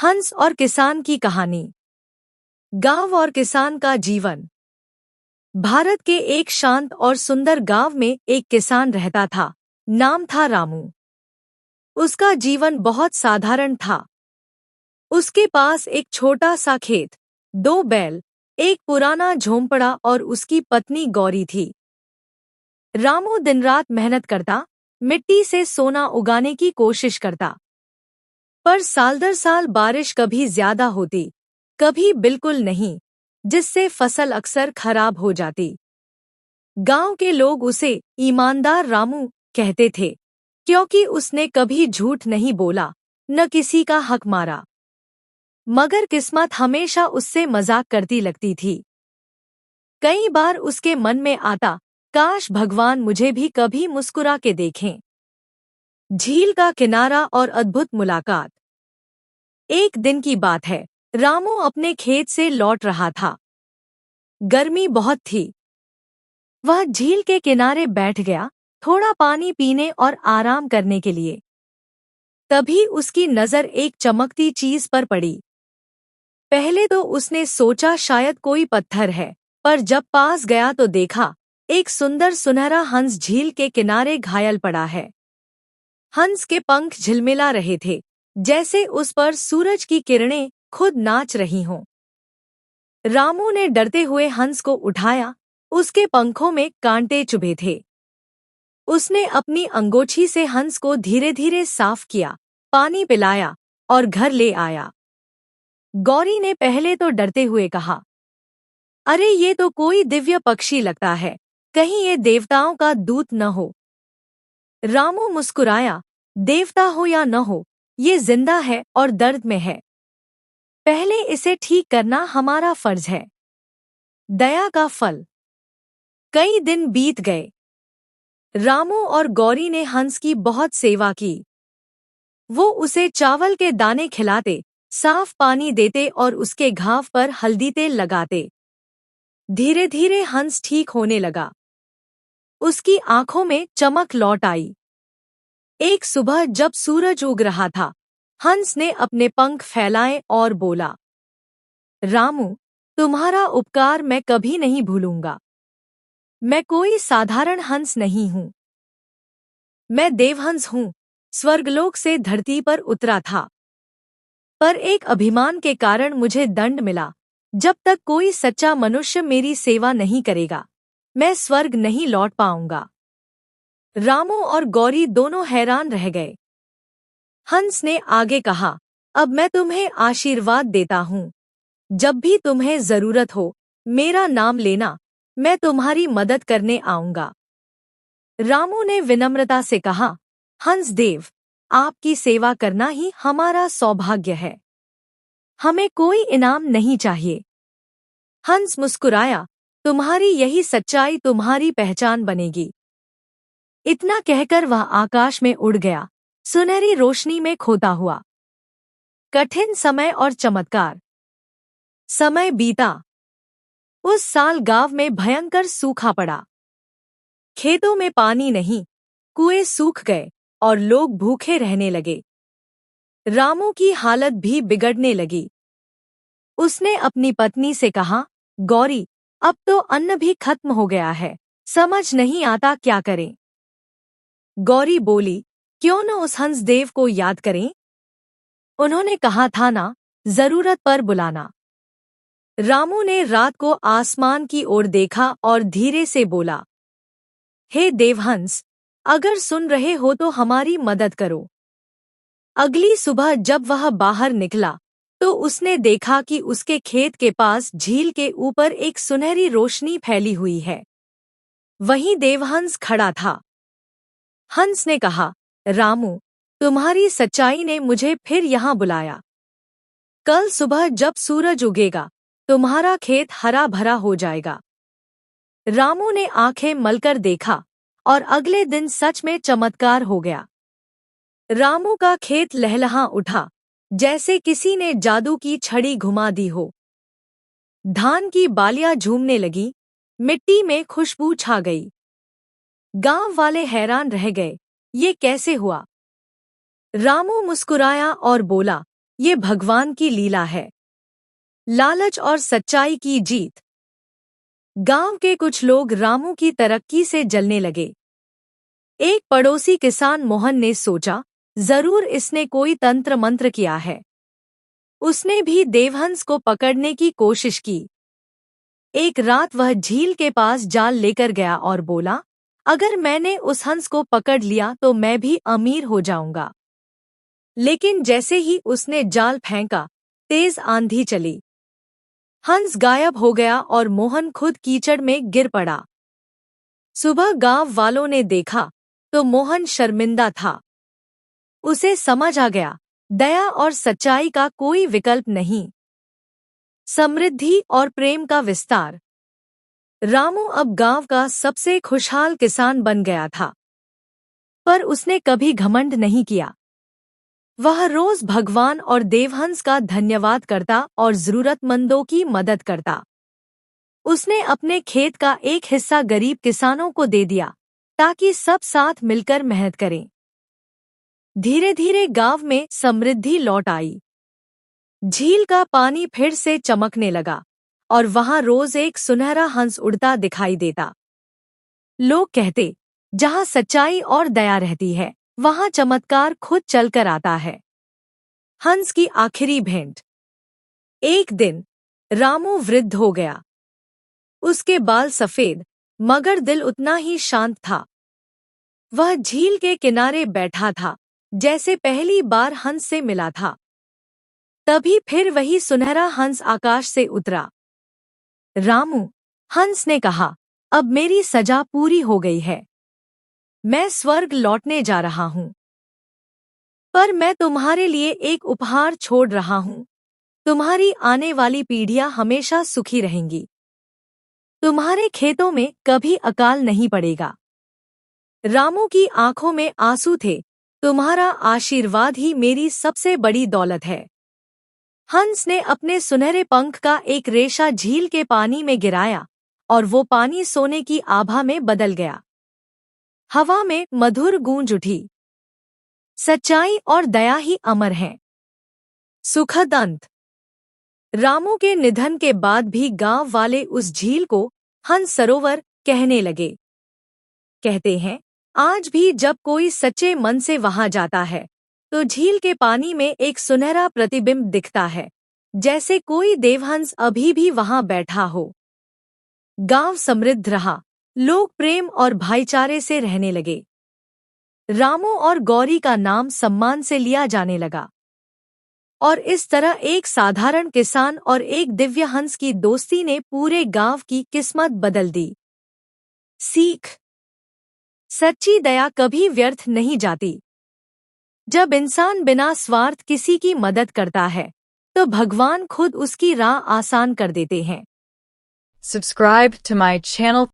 हंस और किसान की कहानी। गांव और किसान का जीवन। भारत के एक शांत और सुंदर गांव में एक किसान रहता था। नाम था रामू। उसका जीवन बहुत साधारण था। उसके पास एक छोटा सा खेत, 2 बैल, एक पुराना झोंपड़ा और उसकी पत्नी गौरी थी। रामू दिन रात मेहनत करता, मिट्टी से सोना उगाने की कोशिश करता। पर साल दर साल बारिश कभी ज्यादा होती, कभी बिल्कुल नहीं, जिससे फसल अक्सर खराब हो जाती। गांव के लोग उसे ईमानदार रामू कहते थे, क्योंकि उसने कभी झूठ नहीं बोला, न किसी का हक मारा। मगर किस्मत हमेशा उससे मजाक करती लगती थी। कई बार उसके मन में आता, काश भगवान मुझे भी कभी मुस्कुरा के देखें। झील का किनारा और अद्भुत मुलाकात। एक दिन की बात है, रामू अपने खेत से लौट रहा था। गर्मी बहुत थी। वह झील के किनारे बैठ गया, थोड़ा पानी पीने और आराम करने के लिए। तभी उसकी नजर एक चमकती चीज पर पड़ी। पहले तो उसने सोचा शायद कोई पत्थर है, पर जब पास गया तो देखा, एक सुंदर सुनहरा हंस झील के किनारे घायल पड़ा है। हंस के पंख झिलमिला रहे थे, जैसे उस पर सूरज की किरणें खुद नाच रही हों। रामू ने डरते हुए हंस को उठाया। उसके पंखों में कांटे चुभे थे। उसने अपनी अंगोछी से हंस को धीरे धीरे साफ किया, पानी पिलाया और घर ले आया। गौरी ने पहले तो डरते हुए कहा, अरे ये तो कोई दिव्य पक्षी लगता है, कहीं ये देवताओं का दूत न हो। रामू मुस्कुराया, देवता हो या न हो, ये जिंदा है और दर्द में है। पहले इसे ठीक करना हमारा फर्ज है। दया का फल। कई दिन बीत गए। रामू और गौरी ने हंस की बहुत सेवा की। वो उसे चावल के दाने खिलाते, साफ पानी देते और उसके घाव पर हल्दी तेल लगाते। धीरे धीरे हंस ठीक होने लगा। उसकी आंखों में चमक लौट आई। एक सुबह जब सूरज उग रहा था, हंस ने अपने पंख फैलाए और बोला, रामू, तुम्हारा उपकार मैं कभी नहीं भूलूंगा। मैं कोई साधारण हंस नहीं हूँ। मैं देवहंस हूँ, स्वर्गलोक से धरती पर उतरा था। पर एक अभिमान के कारण मुझे दंड मिला। जब तक कोई सच्चा मनुष्य मेरी सेवा नहीं करेगा, मैं स्वर्ग नहीं लौट पाऊंगा। रामू और गौरी दोनों हैरान रह गए। हंस ने आगे कहा, अब मैं तुम्हें आशीर्वाद देता हूँ। जब भी तुम्हें जरूरत हो, मेरा नाम लेना, मैं तुम्हारी मदद करने आऊंगा। रामू ने विनम्रता से कहा, हंस देव, आपकी सेवा करना ही हमारा सौभाग्य है। हमें कोई इनाम नहीं चाहिए। हंस मुस्कुराया, तुम्हारी यही सच्चाई तुम्हारी पहचान बनेगी। इतना कहकर वह आकाश में उड़ गया, सुनहरी रोशनी में खोता हुआ। कठिन समय और चमत्कार। समय बीता। उस साल गांव में भयंकर सूखा पड़ा। खेतों में पानी नहीं, कुएं सूख गए और लोग भूखे रहने लगे। रामू की हालत भी बिगड़ने लगी। उसने अपनी पत्नी से कहा, गौरी, अब तो अन्न भी खत्म हो गया है, समझ नहीं आता क्या करें। गौरी बोली, क्यों न उस हंस देव को याद करें? उन्होंने कहा था ना, जरूरत पर बुलाना। रामू ने रात को आसमान की ओर देखा और धीरे से बोला, हे देवहंस, अगर सुन रहे हो तो हमारी मदद करो। अगली सुबह जब वह बाहर निकला, तो उसने देखा कि उसके खेत के पास झील के ऊपर एक सुनहरी रोशनी फैली हुई है। वहीं देवहंस खड़ा था। हंस ने कहा, रामू, तुम्हारी सच्चाई ने मुझे फिर यहाँ बुलाया। कल सुबह जब सूरज उगेगा, तुम्हारा खेत हरा भरा हो जाएगा। रामू ने आंखें मलकर देखा और अगले दिन सच में चमत्कार हो गया। रामू का खेत लहलहा उठा, जैसे किसी ने जादू की छड़ी घुमा दी हो। धान की बालियां झूमने लगी, मिट्टी में खुशबू छा गई। गांव वाले हैरान रह गए, ये कैसे हुआ? रामू मुस्कुराया और बोला, ये भगवान की लीला है। लालच और सच्चाई की जीत। गांव के कुछ लोग रामू की तरक्की से जलने लगे। एक पड़ोसी किसान मोहन ने सोचा, जरूर इसने कोई तंत्र मंत्र किया है। उसने भी देवहंस को पकड़ने की कोशिश की। एक रात वह झील के पास जाल लेकर गया और बोला, अगर मैंने उस हंस को पकड़ लिया तो मैं भी अमीर हो जाऊंगा। लेकिन जैसे ही उसने जाल फेंका, तेज आंधी चली। हंस गायब हो गया और मोहन खुद कीचड़ में गिर पड़ा। सुबह गांव वालों ने देखा तो मोहन शर्मिंदा था। उसे समझ आ गया, दया और सच्चाई का कोई विकल्प नहीं। समृद्धि और प्रेम का विस्तार। रामू अब गांव का सबसे खुशहाल किसान बन गया था। पर उसने कभी घमंड नहीं किया। वह रोज भगवान और देवहंस का धन्यवाद करता और जरूरतमंदों की मदद करता। उसने अपने खेत का एक हिस्सा गरीब किसानों को दे दिया, ताकि सब साथ मिलकर मेहनत करें। धीरे धीरे गांव में समृद्धि लौट आई। झील का पानी फिर से चमकने लगा और वहां रोज एक सुनहरा हंस उड़ता दिखाई देता। लोग कहते, जहां सच्चाई और दया रहती है, वहां चमत्कार खुद चलकर आता है। हंस की आखिरी भेंट। एक दिन रामू वृद्ध हो गया। उसके बाल सफेद, मगर दिल उतना ही शांत था। वह झील के किनारे बैठा था, जैसे पहली बार हंस से मिला था। तभी फिर वही सुनहरा हंस आकाश से उतरा। रामू, हंस ने कहा, अब मेरी सजा पूरी हो गई है। मैं स्वर्ग लौटने जा रहा हूँ। पर मैं तुम्हारे लिए एक उपहार छोड़ रहा हूँ। तुम्हारी आने वाली पीढ़ियां हमेशा सुखी रहेंगी। तुम्हारे खेतों में कभी अकाल नहीं पड़ेगा। रामू की आंखों में आंसू थे। तुम्हारा आशीर्वाद ही मेरी सबसे बड़ी दौलत है। हंस ने अपने सुनहरे पंख का एक रेशा झील के पानी में गिराया और वो पानी सोने की आभा में बदल गया। हवा में मधुर गूंज उठी। सच्चाई और दया ही अमर हैं। सुखद अंत। रामू के निधन के बाद भी गांव वाले उस झील को हंस सरोवर कहने लगे। कहते हैं, आज भी जब कोई सच्चे मन से वहां जाता है तो झील के पानी में एक सुनहरा प्रतिबिंब दिखता है, जैसे कोई देवहंस अभी भी वहां बैठा हो। गांव समृद्ध रहा। लोग प्रेम और भाईचारे से रहने लगे। रामू और गौरी का नाम सम्मान से लिया जाने लगा। और इस तरह एक साधारण किसान और एक दिव्य हंस की दोस्ती ने पूरे गांव की किस्मत बदल दी। सीख। सच्ची दया कभी व्यर्थ नहीं जाती। जब इंसान बिना स्वार्थ किसी की मदद करता है, तो भगवान खुद उसकी राह आसान कर देते हैं। Subscribe to my channel.